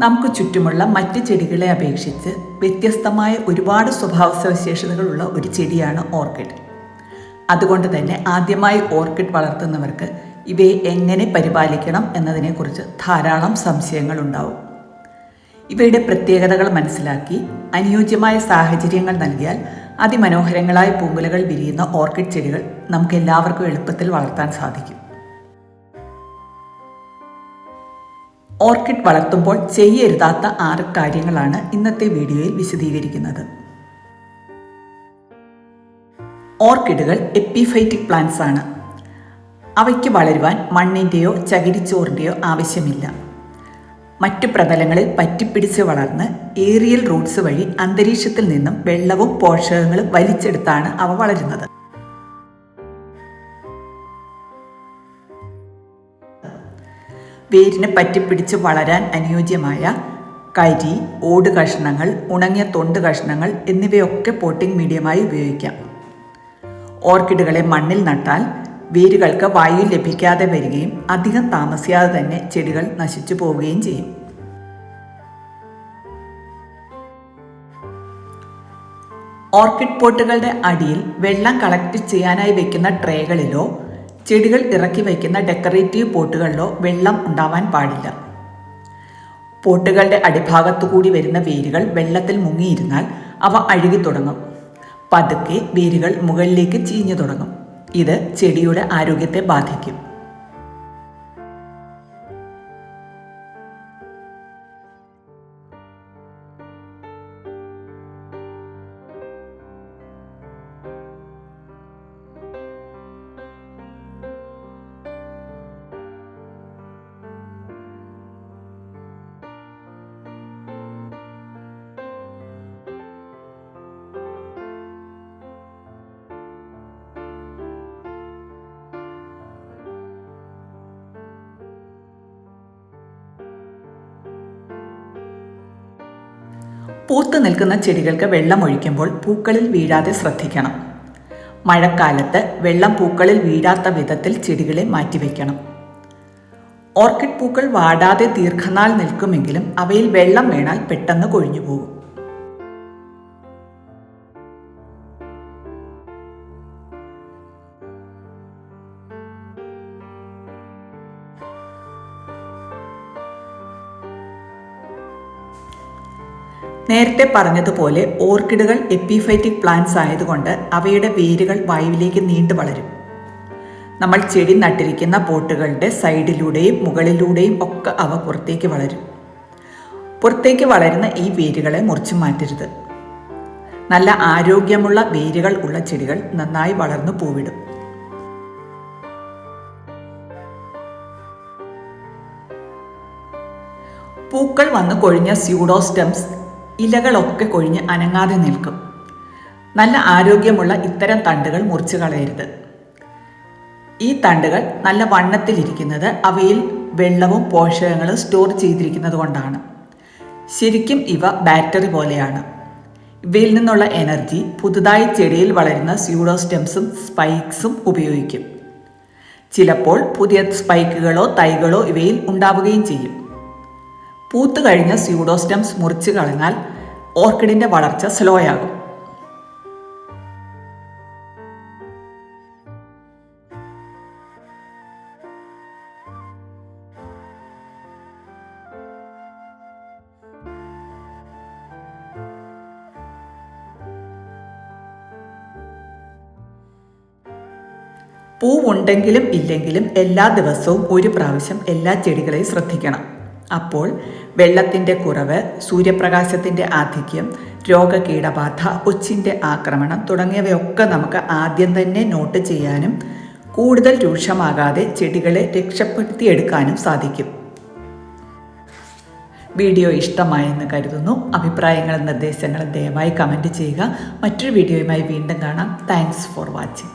നമുക്ക് ചുറ്റുമുള്ള മറ്റ് ചെടികളെ അപേക്ഷിച്ച് വ്യത്യസ്തമായ ഒരുപാട് സ്വഭാവ സവിശേഷതകളുള്ള ഒരു ചെടിയാണ് ഓർക്കിഡ്. അതുകൊണ്ട് തന്നെ ആദ്യമായി ഓർക്കിഡ് വളർത്തുന്നവർക്ക് ഇവയെ എങ്ങനെ പരിപാലിക്കണം എന്നതിനെക്കുറിച്ച് ധാരാളം സംശയങ്ങളുണ്ടാവും. ഇവയുടെ പ്രത്യേകതകൾ മനസ്സിലാക്കി അനുയോജ്യമായ സാഹചര്യങ്ങൾ നൽകിയാൽ അതിമനോഹരങ്ങളായ പൂങ്കുലകൾ വിരിയുന്ന ഓർക്കിഡ് ചെടികൾ നമുക്ക് എല്ലാവർക്കും എളുപ്പത്തിൽ വളർത്താൻ സാധിക്കും. ഓർക്കിഡ് വളർത്തുമ്പോൾ ചെയ്യരുതാത്ത 6 കാര്യങ്ങളാണ് ഇന്നത്തെ വീഡിയോയിൽ വിശദീകരിക്കുന്നത്. ഓർക്കിഡുകൾ എപ്പിഫൈറ്റിക് പ്ലാന്റ്സ് ആണ്. അവയ്ക്ക് വളരുവാൻ മണ്ണിൻ്റെയോ ചകിരിച്ചോറിൻ്റെയോ ആവശ്യമില്ല. മറ്റു പ്രതലങ്ങളിൽ പറ്റിപ്പിടിച്ച് വളർന്ന് ഏറിയൽ റൂട്ട്സ് വഴി അന്തരീക്ഷത്തിൽ നിന്നും വെള്ളവും പോഷകങ്ങളും വലിച്ചെടുത്താണ് അവ വളരുന്നത്. വേരിന് പറ്റിപ്പിടിച്ച് വളരാൻ അനുയോജ്യമായ കരി, ഓട് കഷ്ണങ്ങൾ, ഉണങ്ങിയ തൊണ്ട് കഷ്ണങ്ങൾ എന്നിവയൊക്കെ പോട്ടിംഗ് മീഡിയമായി ഉപയോഗിക്കാം. ഓർക്കിഡുകളെ മണ്ണിൽ നട്ടാൽ വേരുകൾക്ക് വായു ലഭിക്കാതെ വരികയും അധികം താമസിയാതെ തന്നെ ചെടികൾ നശിച്ചു പോവുകയും ചെയ്യും. ഓർക്കിഡ് പോട്ടുകളുടെ അടിയിൽ വെള്ളം കളക്ട് ചെയ്യാനായി വയ്ക്കുന്ന ട്രേകളിലോ ചെടികൾ ഇറക്കി വയ്ക്കുന്ന ഡെക്കറേറ്റീവ് പോട്ടുകളിലോ വെള്ളം ഉണ്ടാവാൻ പാടില്ല. പോട്ടുകളുടെ അടിഭാഗത്തു കൂടി വരുന്ന വേരുകൾ വെള്ളത്തിൽ മുങ്ങിയിരുന്നാൽ അവ അഴുകി തുടങ്ങും. പതുക്കെ വേരുകൾ മുകളിലേക്ക് ചീഞ്ഞു തുടങ്ങും. ഇത് ചെടിയുടെ ആരോഗ്യത്തെ ബാധിക്കും. പൂത്തു നിൽക്കുന്ന ചെടികൾക്ക് വെള്ളം ഒഴിക്കുമ്പോൾ പൂക്കളിൽ വീഴാതെ ശ്രദ്ധിക്കണം. മഴക്കാലത്ത് വെള്ളം പൂക്കളിൽ വീഴാത്ത വിധത്തിൽ ചെടികളെ മാറ്റിവെക്കണം. ഓർക്കിഡ് പൂക്കൾ വാടാതെ ദീർഘനാൾ നിൽക്കുമെങ്കിലും അവയിൽ വെള്ളം വീണാൽ പെട്ടെന്ന് കൊഴിഞ്ഞു പോകും. നേരത്തെ പറഞ്ഞതുപോലെ ഓർക്കിഡുകൾ എപ്പിഫൈറ്റിക് പ്ലാന്റ്സ് ആയതുകൊണ്ട് അവയുടെ വേരുകൾ വായുവിലേക്ക് നീണ്ടു വളരും. നമ്മൾ ചെടി നട്ടിരിക്കുന്ന പോട്ടുകളുടെ സൈഡിലൂടെയും മുകളിലൂടെയും ഒക്കെ അവ പുറത്തേക്ക് വളരും. പുറത്തേക്ക് വളരുന്ന ഈ വേരുകളെ മുറിച്ചു മാറ്റരുത്. നല്ല ആരോഗ്യമുള്ള വേരുകൾ ഉള്ള ചെടികൾ നന്നായി വളർന്നു പൂവിടും. പൂക്കൾ വന്ന് കൊഴിഞ്ഞ സ്യൂഡോസ്റ്റെംസ് ഇലകളൊക്കെ കൊഴിഞ്ഞ് അനങ്ങാതെ നിൽക്കും. നല്ല ആരോഗ്യമുള്ള ഇത്തരം തണ്ടുകൾ മുറിച്ചു കളയരുത്. ഈ തണ്ടുകൾ നല്ല വണ്ണത്തിലിരിക്കുന്നത് അവയിൽ വെള്ളവും പോഷകങ്ങളും സ്റ്റോർ ചെയ്തിരിക്കുന്നത് കൊണ്ടാണ്. ശരിക്കും ഇവ ബാറ്ററി പോലെയാണ്. ഇവയിൽ നിന്നുള്ള എനർജി പുതുതായി ചെടിയിൽ വളരുന്ന സ്യൂഡോസ്റ്റെംസും സ്പൈക്സും ഉപയോഗിക്കും. ചിലപ്പോൾ പുതിയ സ്പൈക്കുകളോ തൈകളോ ഇവയിൽ ഉണ്ടാവുകയും ചെയ്യും. പൂത്തു കഴിഞ്ഞ സ്യൂഡോസ്റ്റെംസ് മുറിച്ചു കളഞ്ഞാൽ ഓർക്കിഡിൻ്റെ വളർച്ച സ്ലോ ആകും. പൂവുണ്ടെങ്കിലും ഇല്ലെങ്കിലും എല്ലാ ദിവസവും ഒരു പ്രാവശ്യം എല്ലാ ചെടികളെയും ശ്രദ്ധിക്കണം. അപ്പോൾ വെള്ളത്തിൻ്റെ കുറവ്, സൂര്യപ്രകാശത്തിൻ്റെ ആധിക്യം, രോഗകീടബാധ, ഒച്ചിൻ്റെ ആക്രമണം തുടങ്ങിയവയൊക്കെ നമുക്ക് ആദ്യം തന്നെ നോട്ട് ചെയ്യാനും കൂടുതൽ രൂക്ഷമാകാതെ ചെടികളെ രക്ഷപ്പെടുത്തിയെടുക്കാനും സാധിക്കും. വീഡിയോ ഇഷ്ടമായെന്ന് കരുതുന്നു. അഭിപ്രായങ്ങളും നിർദ്ദേശങ്ങളും ദയവായി കമൻറ്റ് ചെയ്യുക. മറ്റൊരു വീഡിയോയുമായി വീണ്ടും കാണാം. Thanks for watching.